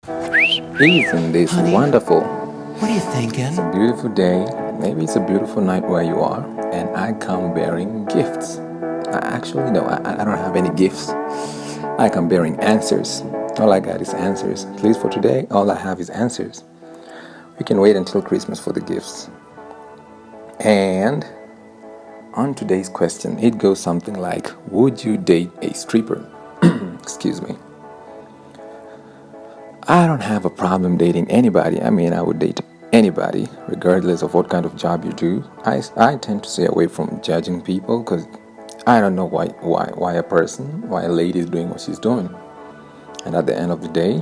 Isn't this Honey, wonderful? what are you thinking? It's a beautiful day. Maybe it's a beautiful night where you are, and I come bearing gifts. No, I don't have any gifts. I come bearing answers. All I got is answers. At least for today, all I have is answers. We can wait until Christmas for the gifts. And on today's question, it goes something like, would you date a stripper? Excuse me. I don't have a problem dating anybody. I would date anybody, regardless of what kind of job you do. I tend to stay away from judging people because I don't know why a lady is doing what she's doing. And at the end of the day,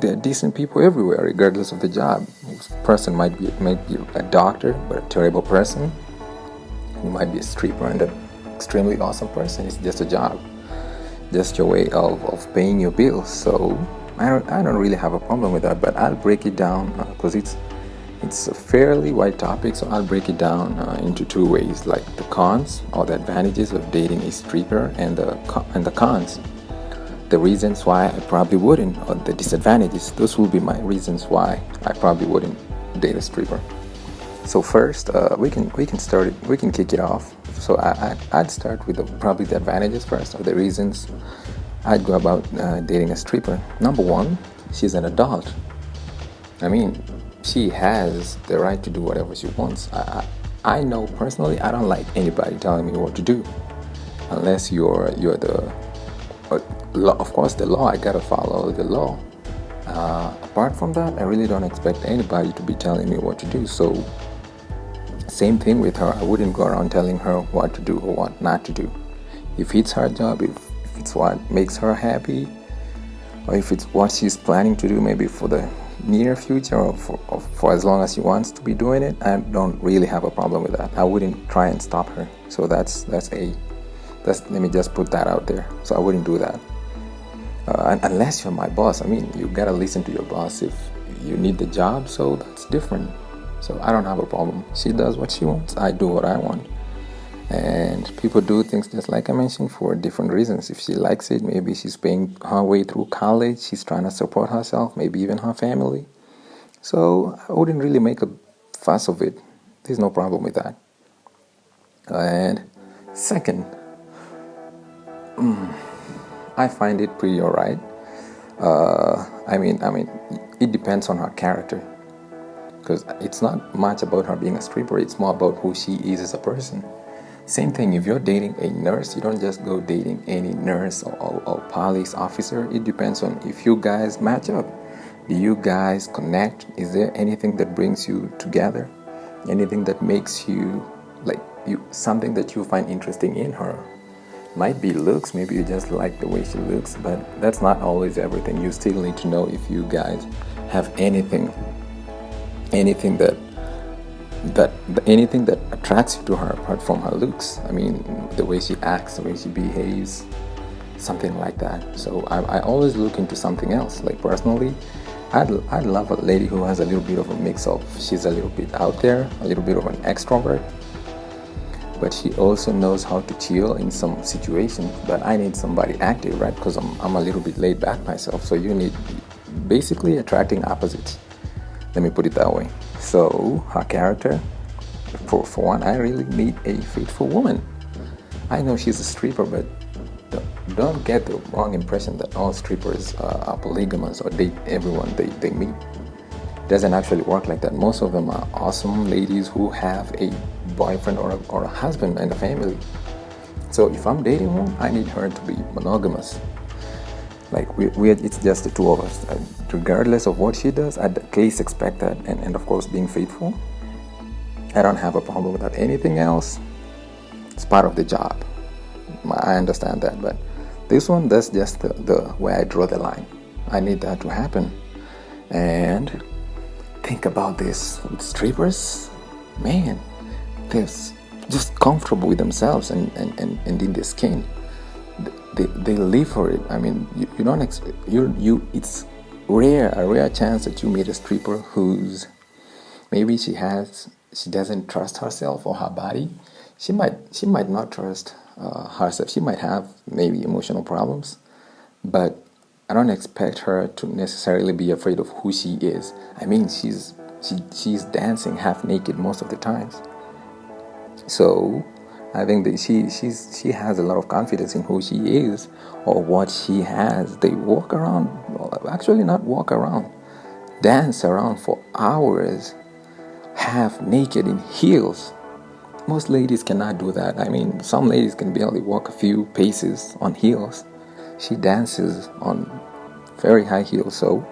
they're decent people everywhere, regardless of the job. This person might be a doctor, but a terrible person. You might be a stripper and an extremely awesome person. It's just a job, just your way of paying your bills. So I don't really have a problem with that, but I'll break it down because it's a fairly wide topic. So I'll break it down into two ways, like the cons or the advantages of dating a stripper, and the cons, the reasons why I probably wouldn't, or the disadvantages. Those will be my reasons why I probably wouldn't date a stripper. So first, we can kick it off. So I'd start with probably the advantages first, or the reasons I'd go about dating a stripper. Number one, she's an adult. She has the right to do whatever she wants. I know personally, I don't like anybody telling me what to do, unless you're the law. Of course, the law, I gotta follow the law. Apart from that, I really don't expect anybody to be telling me what to do. So same thing with her. I wouldn't go around telling her what to do or what not to do. If it's her job, if it's what makes her happy, or if it's what she's planning to do, maybe for the near future, or for as long as she wants to be doing it, I don't really have a problem with that. I wouldn't try and stop her. So let me just put that out there. So I wouldn't do that. Unless you're my boss. You gotta listen to your boss if you need the job, so that's different. So I don't have a problem. She does what she wants, I do what I want. And people do things, just like I mentioned, for different reasons. If she likes it, maybe she's paying her way through college, she's trying to support herself, maybe even her family. So I wouldn't really make a fuss of it. There's no problem with that. And second, I find it pretty alright. It depends on her character, because it's not much about her being a stripper. It's more about who she is as a person. Same thing, if you're dating a nurse, you don't just go dating any nurse or police officer. It depends on if you guys match up. Do you guys connect? Is there anything that brings you together? Anything that makes you, something that you find interesting in her? Might be looks, maybe you just like the way she looks, but that's not always everything. You still need to know if you guys have anything that attracts you to her apart from her looks. The way she acts, the way she behaves, something like that. So I always look into something else. Like personally, I'd love a lady who has a little bit of a mix of, she's a little bit out there, a little bit of an extrovert, but she also knows how to chill in some situations. But I need somebody active, right? Because I'm a little bit laid back myself. So you need basically attracting opposites. Let me put it that way. So her character, for one, I really need a faithful woman. I know she's a stripper, but don't get the wrong impression that all strippers are polygamous or date everyone they meet. It doesn't actually work like that. Most of them are awesome ladies who have a boyfriend or a husband and a family. So if I'm dating one, I need her to be monogamous. It's just the two of us. Regardless of what she does, I'd at least expect that. And of course, being faithful. I don't have a problem with that. Anything else, it's part of the job. I understand that. But this one, that's just the way I draw the line. I need that to happen. And think about this. With strippers, man, they're just comfortable with themselves and in their skin. They live for it. You don't it's a rare chance that you meet a stripper who's maybe she doesn't trust herself or her body. She might not trust herself. She might have maybe emotional problems, but I don't expect her to necessarily be afraid of who she is. I mean, she's dancing half naked most of the times. So I think that she has a lot of confidence in who she is or what she has. They walk around, actually not walk around, dance around for hours, half naked in heels. Most ladies cannot do that. I mean, some ladies can barely walk a few paces on heels. She dances on very high heels, so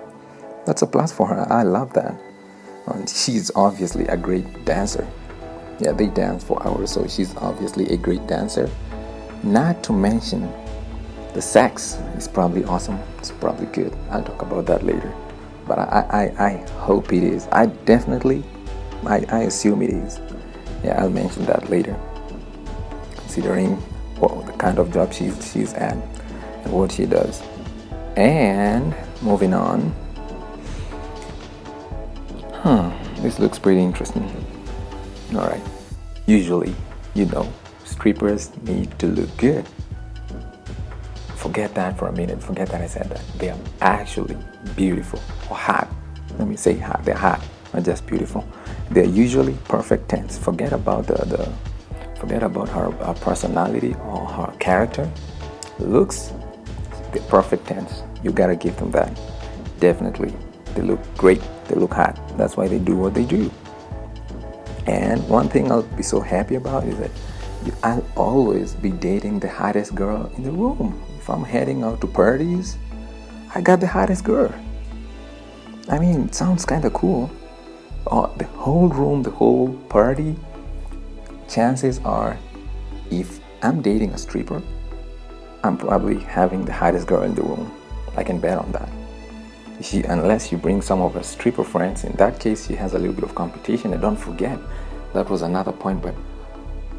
that's a plus for her. I love that. And she's obviously a great dancer. Yeah, they dance for hours, so she's obviously a great dancer. Not to mention, the sex is probably awesome. It's probably good. I'll talk about that later. But I hope it is. I assume it is. Yeah, I'll mention that later. Considering the kind of job she's at and what she does. And moving on. This looks pretty interesting. Alright. Usually, strippers need to look good. Forget that for a minute. Forget that I said that. They are actually beautiful or hot. Let me say hot. They're hot, not just beautiful. They're usually perfect tense. Forget about her personality or her character. Looks, the perfect tense. You gotta give them that. Definitely. They look great. They look hot. That's why they do what they do. And one thing I'll be so happy about is that I'll always be dating the hottest girl in the room. If I'm heading out to parties, I got the hottest girl. I mean, it sounds kind of cool. The whole room, the whole party, chances are, if I'm dating a stripper, I'm probably having the hottest girl in the room. I can bet on that. Unless you bring some of her stripper friends, in that case, she has a little bit of competition. And don't forget, that was another point, but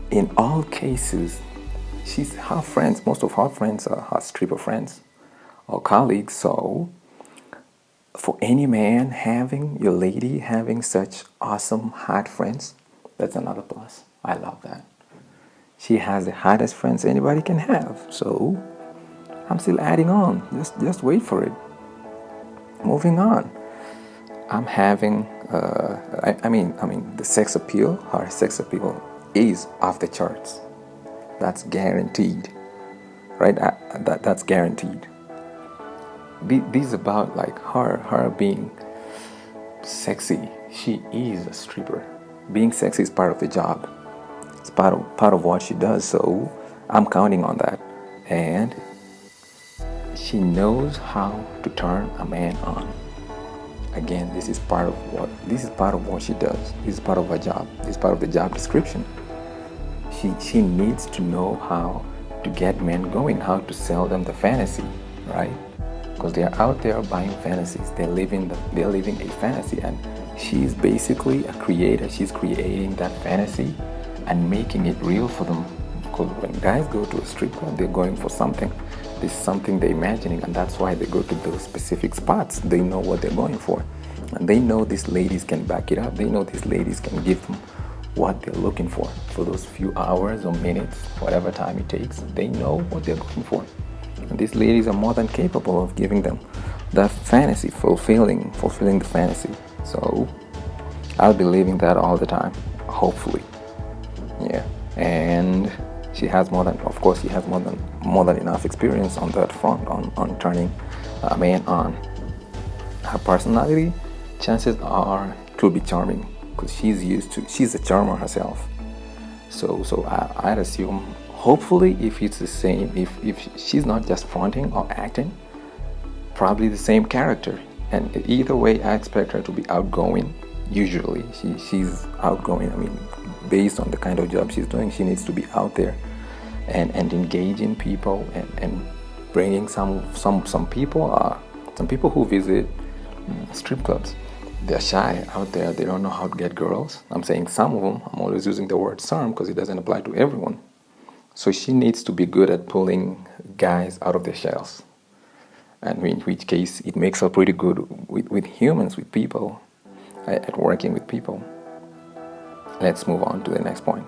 in all cases, her friends, most of her friends are her stripper friends or colleagues. So for any man your lady having such awesome hot friends, that's another plus. I love that. She has the hottest friends anybody can have. So I'm still adding on. Just wait for it. Moving on. I'm having the sex appeal, her sex appeal is off the charts. That's guaranteed. Right? That's guaranteed. This is about like her being sexy. She is a stripper. Being sexy is part of the job. It's part of what she does. So I'm counting on that. And she knows how to turn a man on. Again, this is part of what she does. This is part of her job. This is part of the job description. She needs to know how to get men going, how to sell them the fantasy, right? Because they are out there buying fantasies. They're living a fantasy, and she's basically a creator. She's creating that fantasy and making it real for them. Because when guys go to a strip club, they're going for something. This is something they're imagining, and that's why they go to those specific spots. They know what they're going for, and they know these ladies can back it up. They know these ladies can give them what they're looking for those few hours or minutes, whatever time it takes. They know what they're going for, and these ladies are more than capable of giving them that fantasy, fulfilling the fantasy. So I'll be living that all the time, hopefully. Yeah. And she has more than enough experience on that front, on turning a man on. Her personality, chances are it will be charming, because she's a charmer herself. So I'd assume, hopefully, if it's the same, if she's not just fronting or acting, probably the same character. And either way, I expect her to be outgoing. Usually she's outgoing. I mean, based on the kind of job she's doing, she needs to be out there and engaging people and bringing some people who visit strip clubs. They're shy out there. They don't know how to get girls. I'm saying some of them. I'm always using the word some because it doesn't apply to everyone. So she needs to be good at pulling guys out of their shells. And in which case, it makes her pretty good with humans, with people, at working with people. Let's move on to the next point.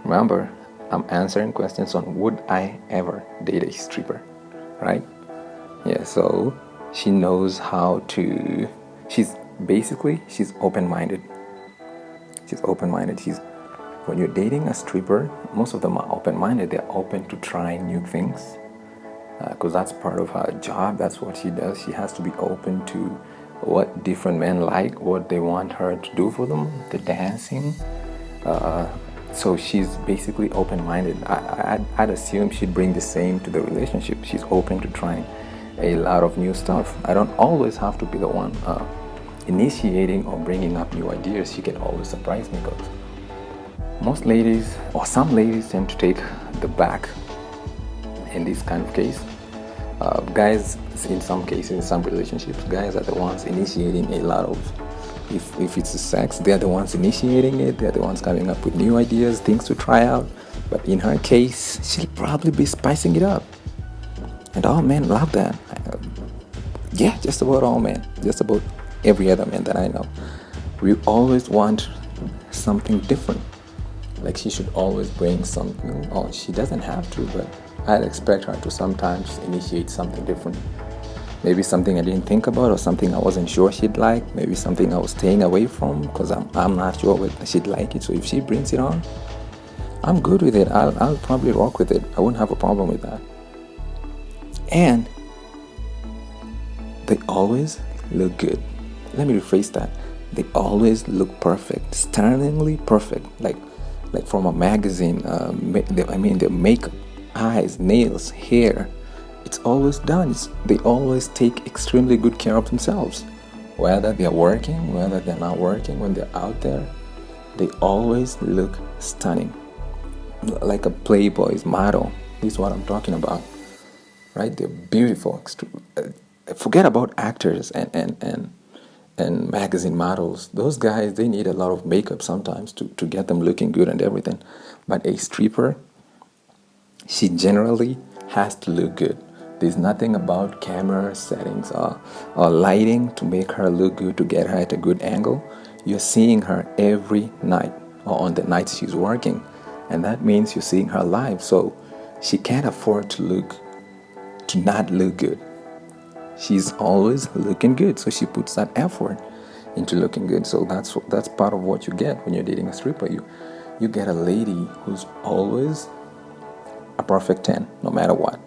Remember, I'm answering questions on would I ever date a stripper, right? Yeah, so she knows how to. She's open-minded. She's open-minded. She's When you're dating a stripper, most of them are open-minded. They're open to trying new things because that's part of her job. That's what she does. She has to be open to what different men like, what they want her to do for them, the dancing. So she's basically open-minded. I'd assume she'd bring the same to the relationship. She's open to trying a lot of new stuff. I don't always have to be the one initiating or bringing up new ideas. She can always surprise me because most ladies, or some ladies, tend to take the back in this kind of case. Guys, in some cases, in some relationships, guys are the ones initiating a lot of, if it's a sex, they're the ones initiating it, they're the ones coming up with new ideas, things to try out. But in her case, she'll probably be spicing it up. And all men love that. Yeah, just about all men, just about every other man that I know. We always want something different. Like she should always bring something, or she doesn't have to, but I'd expect her to sometimes initiate something different. Maybe something I didn't think about, or something I wasn't sure she'd like. Maybe something I was staying away from because I'm not sure whether she'd like it. So if she brings it on, I'm good with it. I'll probably rock with it. I wouldn't have a problem with that. And they always look good. Let me rephrase that. They always look perfect, stunningly perfect. Like from a magazine. Their makeup, eyes, nails, hair. It's always done. They always take extremely good care of themselves. Whether they're working, whether they're not working, when they're out there, they always look stunning. Like a Playboy's model. This is what I'm talking about. Right? They're beautiful. Forget about actors and magazine models. Those guys, they need a lot of makeup sometimes to get them looking good and everything. But a stripper, she generally has to look good. There's nothing about camera settings or lighting to make her look good, to get her at a good angle. You're seeing her every night or on the nights she's working. And that means you're seeing her live. So she can't afford to not look good. She's always looking good, so she puts that effort into looking good. So that's part of what you get when you're dating a stripper. You get a lady who's always a perfect 10, no matter what,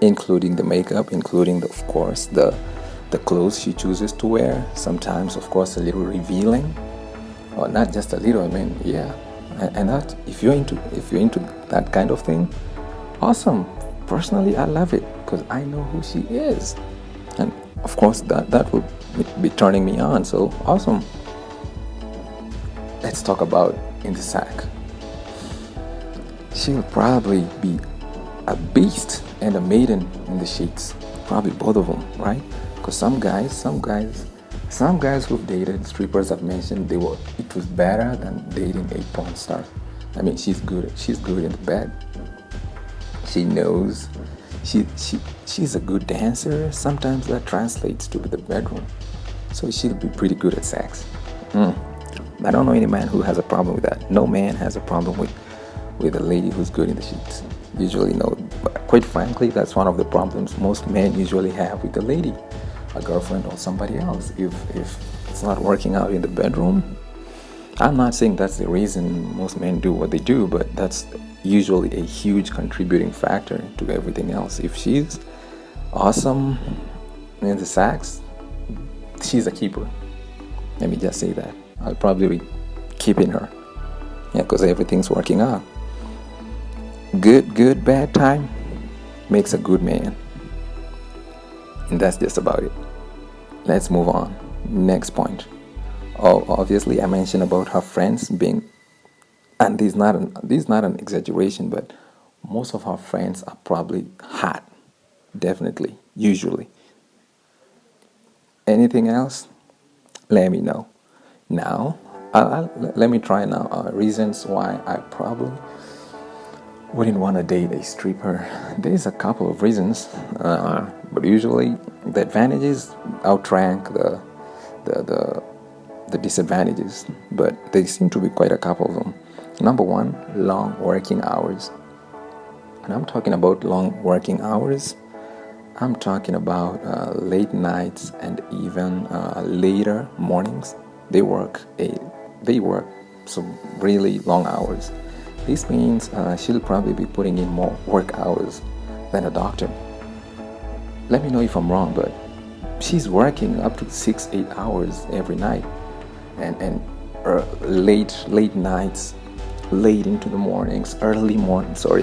including the makeup, including of course the clothes she chooses to wear. Sometimes, of course, a little revealing, or not just a little. I mean, yeah, and that if you're into that kind of thing, awesome. Personally, I love it because I know who she is. And of course, that will be turning me on. So awesome. Let's talk about in the sack. She'll probably be a beast and a maiden in the sheets. Probably both of them, right? Because some guys who've dated strippers have mentioned it was better than dating a porn star. I mean, she's good in the bed. She knows. She's a good dancer. Sometimes that translates to the bedroom. So she'll be pretty good at sex. I don't know any man who has a problem with that. No man has a problem with a lady who's good in the sheets. Usually no. But quite frankly, that's one of the problems most men usually have with a lady, a girlfriend or somebody else. If it's not working out in the bedroom, I'm not saying that's the reason most men do what they do, but that's usually a huge contributing factor to everything else. If she's awesome in the sax, she's a keeper. Let me just say that. I'll probably be keeping her. Yeah, because everything's working out. Good, bad time makes a good man. And that's just about it. Let's move on. Next point. Obviously, I mentioned about her friends being, and this is not an exaggeration, but most of her friends are probably hot. Definitely, usually. Anything else? Let me know. Now, let me try now. Reasons why I probably wouldn't want to date a stripper. There's a couple of reasons, but usually the advantages outrank the disadvantages, but there seem to be quite a couple of them. Number one, long working hours. And I'm talking about long working hours I'm talking about late nights and even later mornings. They work some really long hours. This means she'll probably be putting in more work hours than a doctor. Let me know if I'm wrong, but she's working up to 6-8 hours every night, and late nights, late into the mornings, early morning. So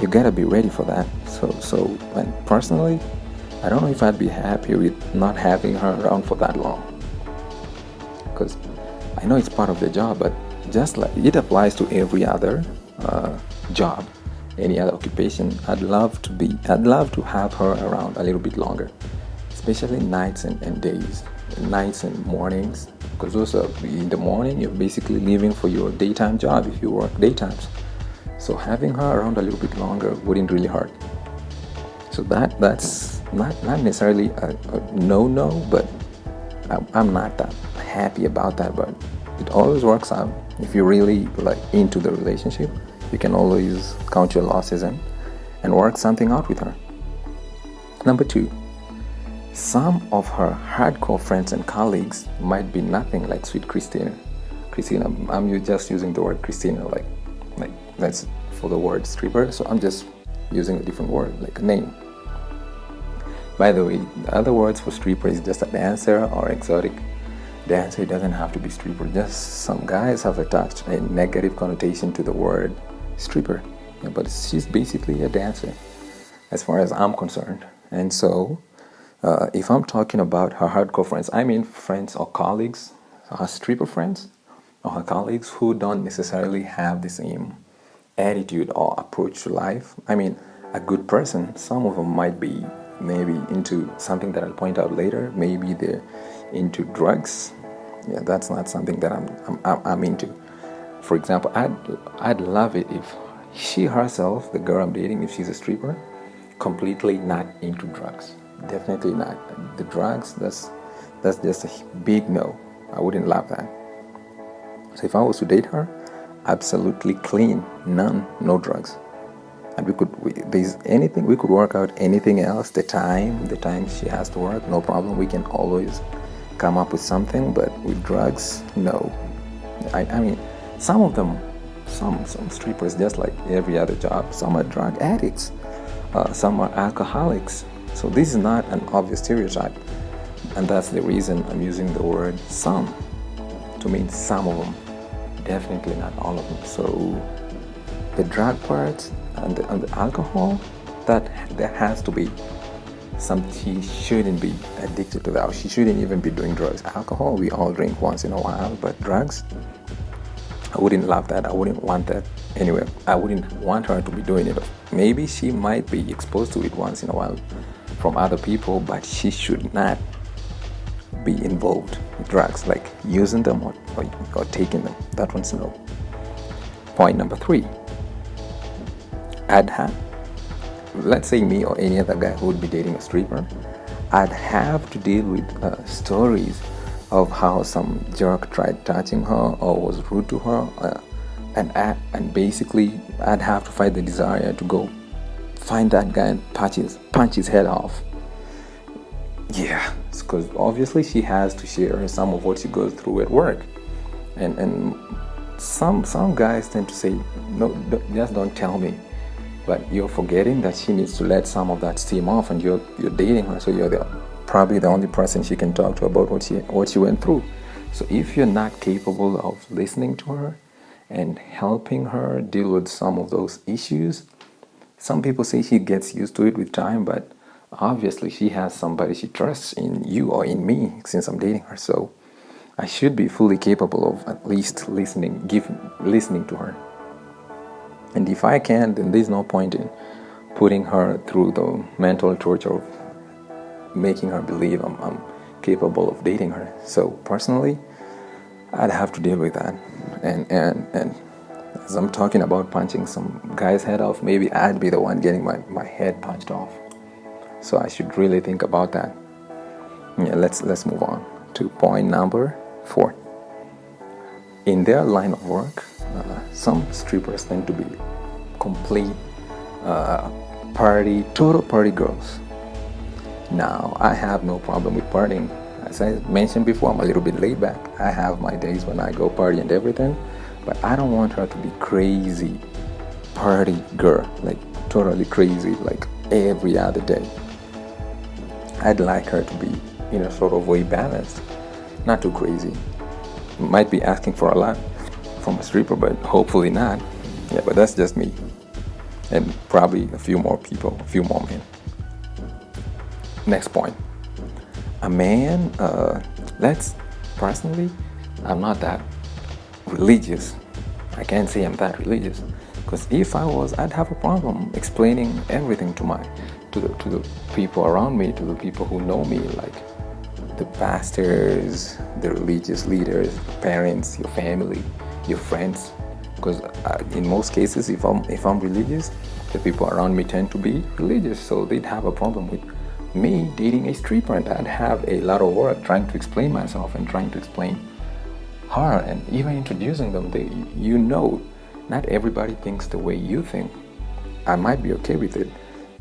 you gotta be ready for that. And personally, I don't know if I'd be happy with not having her around for that long, because I know it's part of the job, but just like it applies to every other job, any other occupation. I'd love to have her around a little bit longer, especially nights and days, nights and mornings, because those are in the morning. You're basically leaving for your daytime job if you work daytimes. So having her around a little bit longer wouldn't really hurt. So that's not necessarily a no, but I'm not that happy about that. But it always works out. If you're really like into the relationship, you can always count your losses and work something out with her. Number 2, some of her hardcore friends and colleagues might be nothing like sweet Christina. I'm just using the word Christina like that's for the word stripper, so I'm just using a different word, like a name. By the way, the other words for stripper is just a dancer or exotic dancer. It doesn't have to be stripper. Just some guys have attached a negative connotation to the word stripper, but she's basically a dancer as far as I'm concerned. And so if I'm talking about her hardcore friends, I mean friends or colleagues, her stripper friends or her colleagues who don't necessarily have the same attitude or approach to life. I mean, a good person, some of them might be maybe into something that I'll point out later. Maybe they're into drugs. Yeah, that's not something that I'm into. For example, I'd love it if she herself, the girl I'm dating, if she's a stripper, completely not into drugs. Definitely not. The drugs, that's just a big no. I wouldn't love that. So if I was to date her, absolutely clean, no drugs. And we could work out anything else, the time she has to work, no problem. We can always come up with something, but with drugs, no. I mean, some of them, some strippers, just like every other job, some are drug addicts, some are alcoholics. So this is not an obvious stereotype, and that's the reason I'm using the word some to mean some of them, definitely not all of them. So the drug part and the alcohol, that there has to be some. She shouldn't be addicted to that. She shouldn't even be doing drugs. Alcohol, we all drink once in a while, but drugs, I wouldn't love that. I wouldn't want that anyway. I wouldn't want her to be doing it. Maybe she might be exposed to it once in a while from other people, but she should not be involved with drugs, like using them or taking them. That one's no. Point number 3. Let's say me or any other guy who would be dating a stripper, I'd have to deal with stories of how some jerk tried touching her or was rude to her, and basically I'd have to fight the desire to go find that guy and punch his head off. Yeah, because obviously she has to share some of what she goes through at work, and some guys tend to say, no, just don't tell me. But you're forgetting that she needs to let some of that steam off, and you're dating her, so you're probably the only person she can talk to about what she went through. So if you're not capable of listening to her and helping her deal with some of those issues, some people say she gets used to it with time, but obviously she has somebody she trusts in you or in me, since I'm dating her. So I should be fully capable of at least listening to her. And if I can, then there's no point in putting her through the mental torture of making her believe I'm capable of dating her. So personally, I'd have to deal with that. And as I'm talking about punching some guy's head off, maybe I'd be the one getting my head punched off. So I should really think about that. Yeah, let's move on to point number 4. In their line of work, some strippers tend to be complete total party girls. Now, I have no problem with partying. As I mentioned before, I'm a little bit laid back. I have my days when I go party and everything, but I don't want her to be crazy party girl, like totally crazy, like every other day. I'd like her to be, sort of way balanced, not too crazy. Might be asking for a lot from a stripper, but hopefully not. Yeah, but that's just me. And probably a few more people, a few more men. Next point. A man, personally, I'm not that religious. I can't say I'm that religious. Because if I was, I'd have a problem explaining everything to the people around me, to the people who know me, like the pastors, the religious leaders, parents, your family, your friends. Because in most cases, if I'm religious, the people around me tend to be religious, so they'd have a problem with me dating a stripper, and I'd have a lot of work trying to explain myself and trying to explain her, and even introducing them. Not everybody thinks the way you think. I might be okay with it,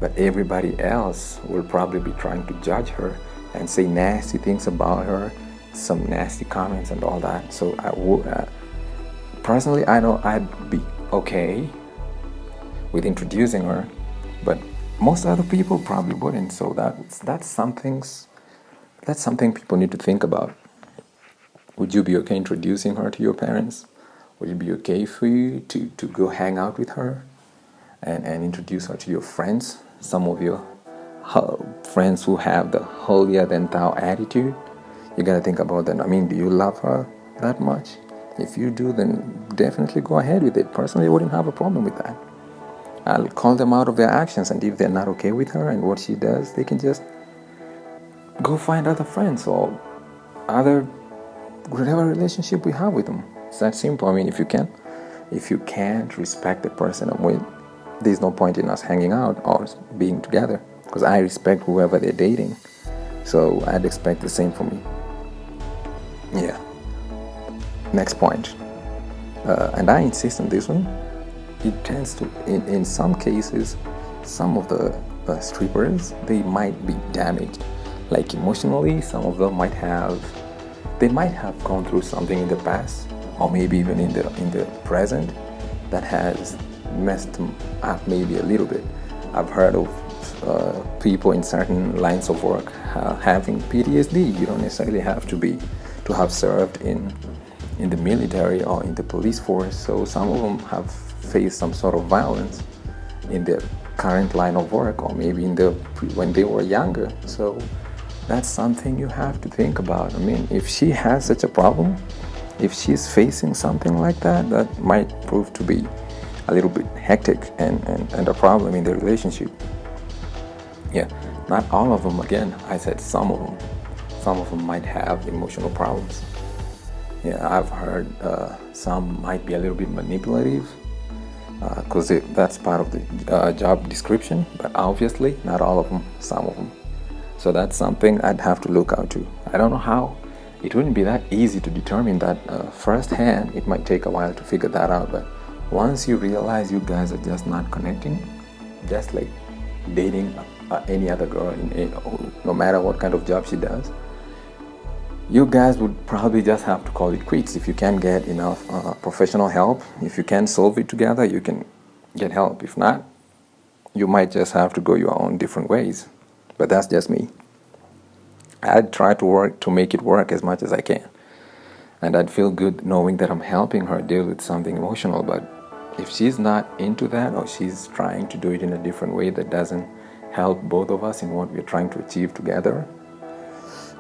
but everybody else will probably be trying to judge her and say nasty things about her, some nasty comments and all that. So I would, personally, I know I'd be okay with introducing her, but most other people probably wouldn't. So that's something people need to think about. Would you be okay introducing her to your parents? Would it be okay for you to go hang out with her and introduce her to your friends? Some of your friends who have the holier than thou attitude. You gotta think about that. I mean, do you love her that much? If you do, then definitely go ahead with it. Personally, I wouldn't have a problem with that. I'll call them out of their actions, and if they're not okay with her and what she does, they can just go find other friends or whatever relationship we have with them. It's that simple. I mean, if you can't respect the person I'm with, there's no point in us hanging out or being together, because I respect whoever they're dating. So I'd expect the same from me. Yeah. Next point. And I insist on this one. It tends to, in some cases, some of the strippers, they might be damaged. Like emotionally, some of them might have gone through something in the past, or maybe even in the present, that has messed them up maybe a little bit. I've heard of people in certain lines of work having PTSD. You don't necessarily have to have served in the military or in the police force. So some of them have faced some sort of violence in their current line of work, or maybe when they were younger. So that's something you have to think about. I mean, if she has such a problem, if she's facing something like that, that might prove to be a little bit hectic and a problem in the relationship. Yeah, not all of them. Again, I said some of them. Some of them might have emotional problems. Yeah, I've heard some might be a little bit manipulative, because that's part of the job description, but obviously not all of them, some of them. So that's something I'd have to look out to. I don't know how. It wouldn't be that easy to determine that firsthand. It might take a while to figure that out, but once you realize you guys are just not connecting, just like dating any other girl, no matter what kind of job she does, you guys would probably just have to call it quits. If you can't get enough professional help, if you can't solve it together, you can get help. If not, you might just have to go your own different ways. But that's just me. I'd try to make it work as much as I can. And I'd feel good knowing that I'm helping her deal with something emotional. But if she's not into that, or she's trying to do it in a different way that doesn't help both of us in what we're trying to achieve together,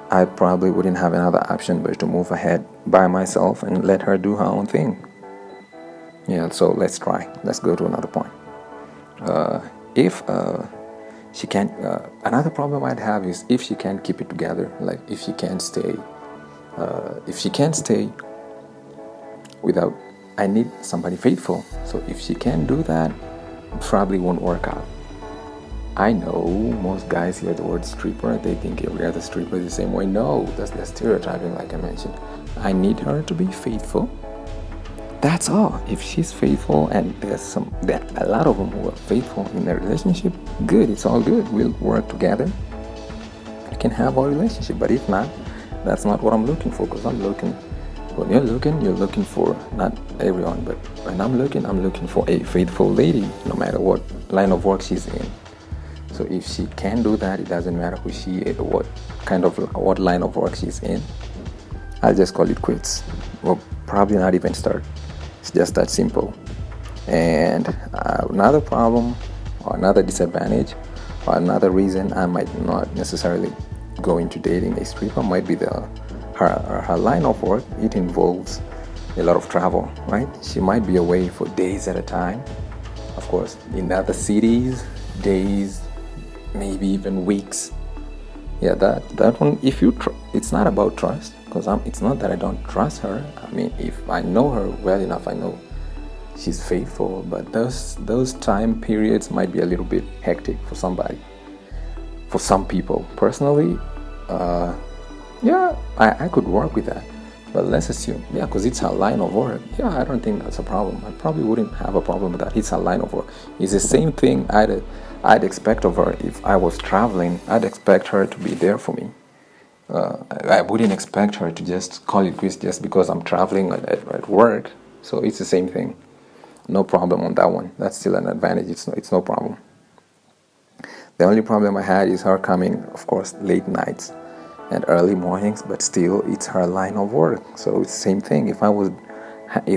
I probably wouldn't have another option but to move ahead by myself and let her do her own thing. Yeah, so let's try. Let's go to another point. If she can't, another problem I'd have is if she can't keep it together, like if she can't stay without, I need somebody faithful. So if she can't do that, it probably won't work out. I know most guys hear the word stripper, they think every other stripper is the same way. No, that's the stereotyping, like I mentioned. I need her to be faithful. That's all. If she's faithful, and there are a lot of them who are faithful in their relationship, good. It's all good. We'll work together. We can have our relationship. But if not, that's not what I'm looking for. Because when you're looking for, not everyone, but when I'm looking for a faithful lady, no matter what line of work she's in. So if she can do that, it doesn't matter who she is, what line of work she's in. I'll just call it quits. Well, probably not even start. It's just that simple. And another problem, or another disadvantage, or another reason I might not necessarily go into dating a stripper might be her line of work. It involves a lot of travel, right? She might be away for days at a time. Of course, in other cities, days, maybe even weeks. Yeah, that one. It's not about trust, because it's not that I don't trust her. I mean, if I know her well enough, I know she's faithful. But those time periods might be a little bit hectic for somebody. For some people, personally, yeah, I could work with that. But let's assume, yeah, because it's her line of work. Yeah, I don't think that's a problem. I probably wouldn't have a problem with that. It's her line of work. It's the same thing I'd expect of her if I was traveling. I'd expect her to be there for me. I wouldn't expect her to just call it quits just because I'm traveling at work. So it's the same thing. No problem on that one. That's still an advantage. It's no problem. The only problem I had is her coming, of course, late nights and early mornings, but still it's her line of work. So it's the same thing. If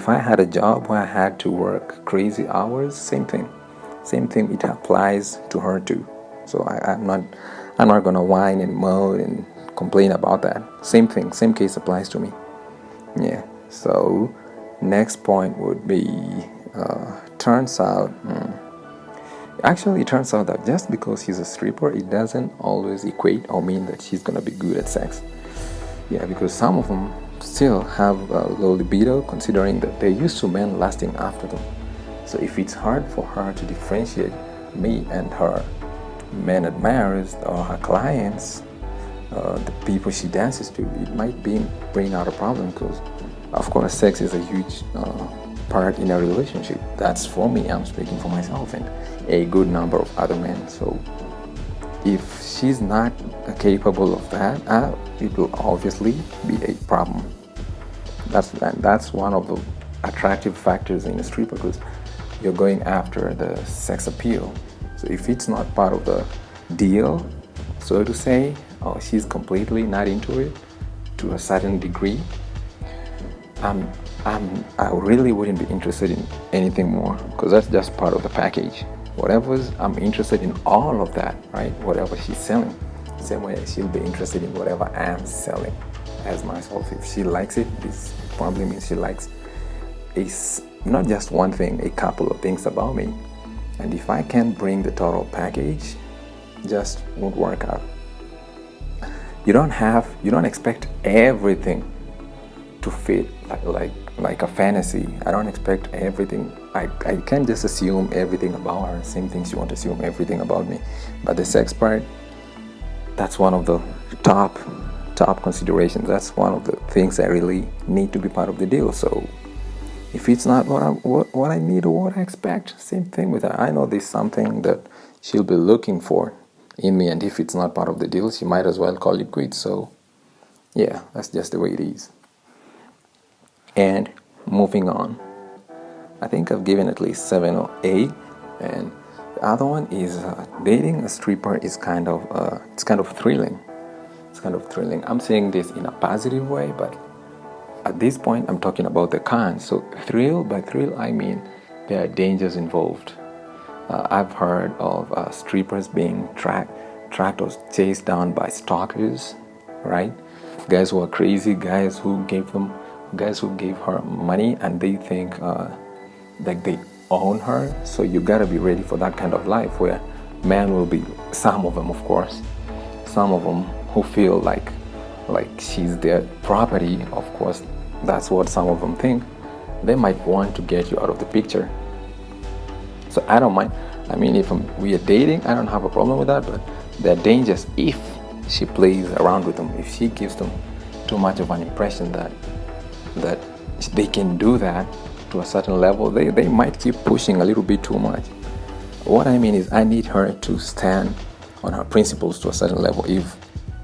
I had a job where I had to work crazy hours, same thing. It applies to her too. So I'm not gonna whine and moan and complain about that. Same thing, same case applies to me. Yeah. So next point would be turns out that just because she's a stripper, it doesn't always equate or mean that she's gonna be good at sex. Yeah, because some of them still have a low libido, considering that they're used to men lasting after them. So if it's hard for her to differentiate me and her men admirers or her clients, the people she dances to, it might bring out a problem, because of course sex is a huge part in a relationship. That's for me, I'm speaking for myself and a good number of other men. So if she's not capable of that, it will obviously be a problem. That's one of the attractive factors in a stripper, because you're going after the sex appeal. So if it's not part of the deal, so to say, or she's completely not into it to a certain degree, I really wouldn't be interested in anything more, because that's just part of the package. I'm interested in all of that, right? Whatever she's selling. Same way she'll be interested in whatever I'm selling as myself. If she likes it, this probably means she likes it's not just one thing, a couple of things about me. And if I can't bring the total package, just won't work out. You don't expect everything to fit like a fantasy. I don't expect everything. I can't just assume everything about her. Same thing she won't assume everything about me. But the sex part, that's one of the top considerations. That's one of the things that really need to be part of the deal. So if it's not what I need or what I expect, same thing with her. I know there's something that she'll be looking for in me, and if it's not part of the deal, she might as well call it quits. So yeah, that's just the way it is. And moving on, I think I've given at least 7 or 8, and the other one is dating a stripper is kind of thrilling. It's kind of thrilling. I'm saying this in a positive way, but at this point I'm talking about the cons. So by thrill I mean there are dangers involved. I've heard of strippers being tracked or chased down by stalkers, right? Guys who are crazy, guys who gave her money and they think like they own her. So you gotta be ready for that kind of life where men will be, some of them of course, some of them who feel like she's their property. Of course, that's what some of them think. They might want to get you out of the picture. So I don't mind. I mean, if we are dating, I don't have a problem with that, but there are dangers if she plays around with them, if she gives them too much of an impression that they can do that to a certain level, they might keep pushing a little bit too much. What I mean is I need her to stand on her principles to a certain level.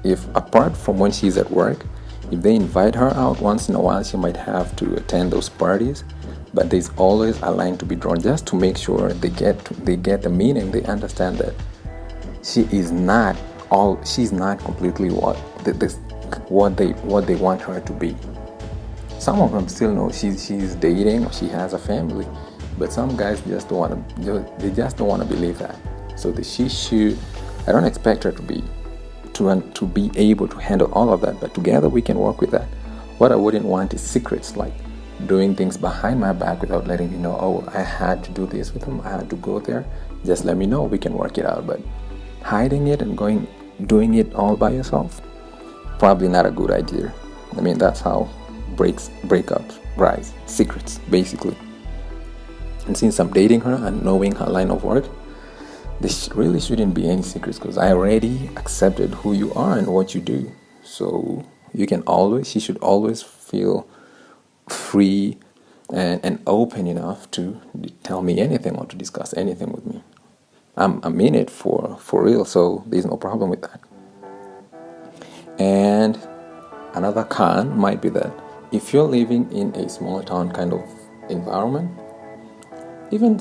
If apart from when she's at work, if they invite her out once in a while, she might have to attend those parties. But there's always a line to be drawn, just to make sure they get the meaning. They understand that she's not completely what they want her to be. Some of them still know she's dating or she has a family, but some guys just don't want to believe that. So I don't expect her to be able to handle all of that, but together we can work with that. What I wouldn't want is secrets, like doing things behind my back without letting me know, oh, I had to do this with him, I had to go there. Just let me know, we can work it out. But hiding it and doing it all by yourself, probably not a good idea. I mean, that's how breakups rise, secrets, basically. And since I'm dating her and knowing her line of work, there really shouldn't be any secrets, because I already accepted who you are and what you do. So she should always feel free and open enough to tell me anything or to discuss anything with me. I'm in it for real, so there's no problem with that. And another con might be that if you're living in a small town kind of environment,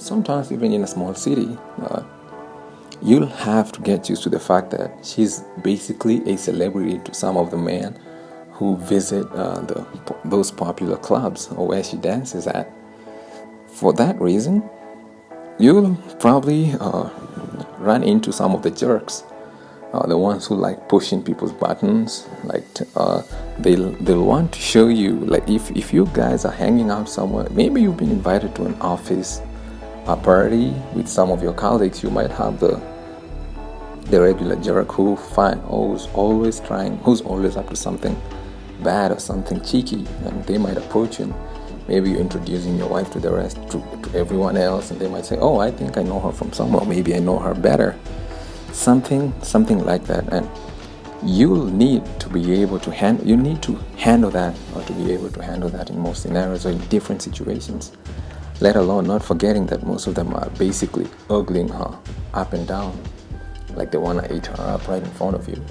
sometimes even in a small city, you'll have to get used to the fact that she's basically a celebrity to some of the men who visit those popular clubs or where she dances at. For that reason, you'll probably run into some of the jerks, the ones who like pushing people's buttons. Like they'll want to show you, like if you guys are hanging out somewhere, maybe you've been invited to an office a party with some of your colleagues, you might have the regular jerk who's always up to something bad or something cheeky, and they might approach you. Maybe you're introducing your wife to the rest, to everyone else, and they might say, oh, I think I know her from somewhere, maybe I know her better. Something like that. And you'll need to be able to handle that, or to be able to handle that in most scenarios or in different situations. Let alone not forgetting that most of them are basically ogling her up and down, like they want to eat her up right in front of you,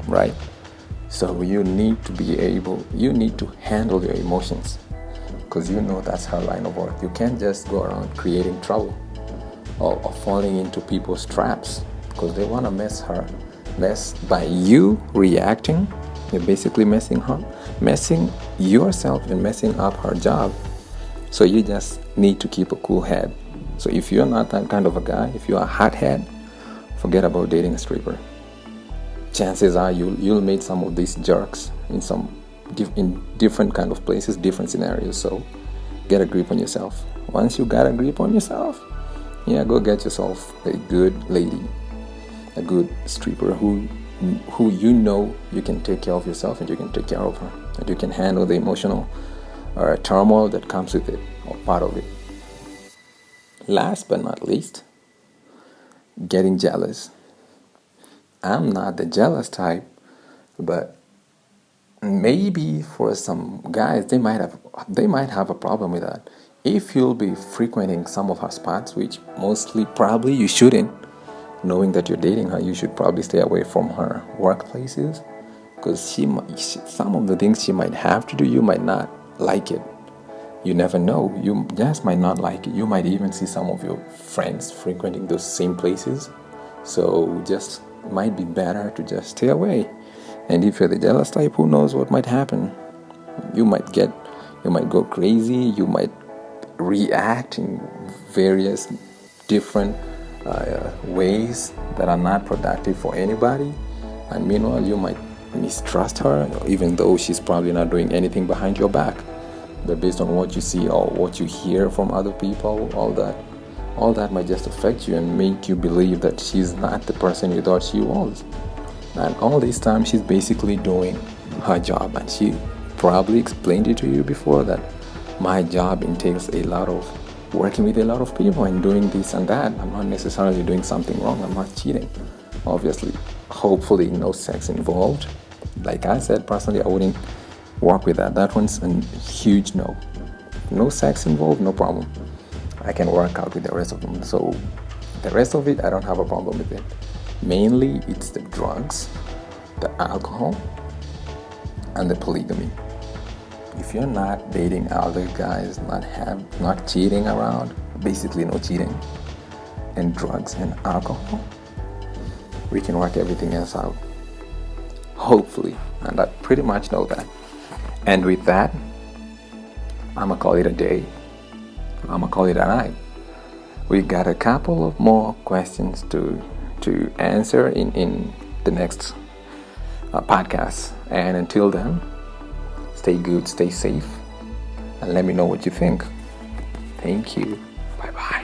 right? So you need to handle your emotions, because you know that's her line of work. You can't just go around creating trouble or falling into people's traps, because they want to mess by you reacting. You're basically messing yourself and messing up her job. So you just need to keep a cool head. So if you're not that kind of a guy, if you're a hothead, forget about dating a stripper. Chances are you'll meet some of these jerks in different kind of places, different scenarios. So get a grip on yourself. Once you got a grip on yourself, go get yourself a good lady, a good stripper who you can take care of yourself, and you can take care of her, and you can handle the emotional turmoil that comes with it, or part of it. Last but not least, getting jealous. I'm not the jealous type, but maybe for some guys they might have a problem with that. If you'll be frequenting some of her spots, which probably you shouldn't, knowing that you're dating her, you should probably stay away from her workplaces, because some of the things she might have to do, you might not like it. You never know. You just might not like it. You might even see some of your friends frequenting those same places. So just might be better to just stay away. And if you're the jealous type, who knows what might happen? You might go crazy. You might react in various different ways that are not productive for anybody. And meanwhile, you might mistrust her, even though she's probably not doing anything behind your back. But based on what you see or what you hear from other people, all that might just affect you and make you believe that she's not the person you thought she was. And all this time, she's basically doing her job. And she probably explained it to you before, that my job entails a lot of working with a lot of people and doing this and that. I'm not necessarily doing something wrong. I'm not cheating. Obviously, hopefully no sex involved. Like I said, personally, I wouldn't work with that. That one's a huge no. no sex involved, no problem. I can work out with the rest of them. So the rest of it, I don't have a problem with it. Mainly, it's the drugs, the alcohol, and the polygamy. If you're not dating other guys, not cheating around, basically no cheating, and drugs and alcohol, we can work everything else out. Hopefully, and I pretty much know that. And with that, I'm gonna call it a day. I'm gonna call it a night. We got a couple of more questions to answer in the next podcast. And until then, stay good, stay safe, and let me know what you think. Thank you. Bye bye.